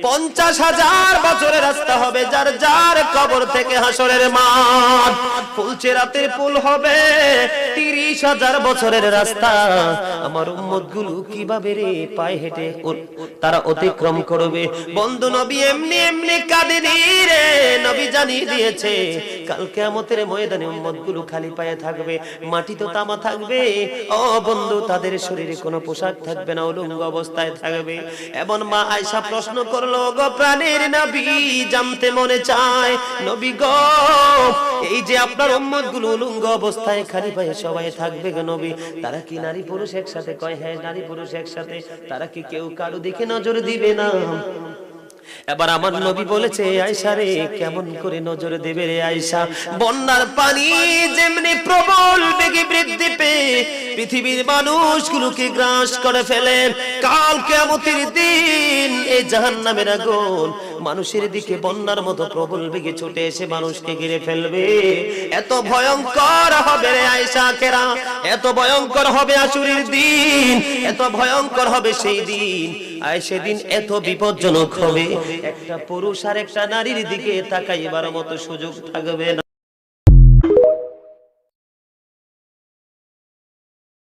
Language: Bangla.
50,000 বছরের রাস্তা হবে, যার যার কবর থেকে হাসরের মাঠ। ফুলচেরাতের পুল হবে 30,000 বছরের রাস্তা। আমার উম্মতগুলো কিভাবে রে পায়ে হেঁটে তারা অতিক্রম করবে? বন্ধু নবী এমনি এমনি কাঁদেনি রে, নবী জানিয়ে দিয়েছে কাল কিয়ামতের ময়দানে উম্মতগুলো খালি পায়ে থাকবে, মাটি তো তামা থাকবে। ও বন্ধু, তাদের শরীরে কোনো পোশাক থাকবে না, উলঙ্গ অবস্থায় থাকবে। এবং মা আয়েশা প্রশ্ন করলো, গো প্রাণের নবী, জানতে মনে চায় নবী গো, এই যে আপনার উম্মতগুলো উলঙ্গ অবস্থায় খালি পায়ে সবাই থাকবে গো নবী, তারা কি নারী পুরুষ একসাথে? কয় হ্যাঁ, নারী পুরুষ একসাথে। তারা কি কেউ কারো দিকে নজর দিবে না? এবার আমার নবী বলেছে, আয়েশা রে, কেমন করে নজর দেবে রে আয়েশা? বন্যার পানি যেমনি প্রবল বেগে বৃদ্ধি পেয়ে পৃথিবীর মানুষগুলোকে গ্রাস করে ফেলে, কাল কিয়ামতের দিন এই জাহান্নামের আগুন মানুষের দিকে বন্যার মতো প্রবল বেগে ছুটে এসে মানুষকে ঘিরে ফেলবে। এত ভয়ঙ্কর হবে রে আয়েশা কেরা, এত ভয়ঙ্কর হবে আশুরের দিন, এত ভয়ঙ্কর হবে সেই দিন। আর সেদিন এত বিপজ্জনক হবে, একটা পুরুষ আর একটা নারীর দিকে তাকাইবার মতো সুযোগ থাকবে না।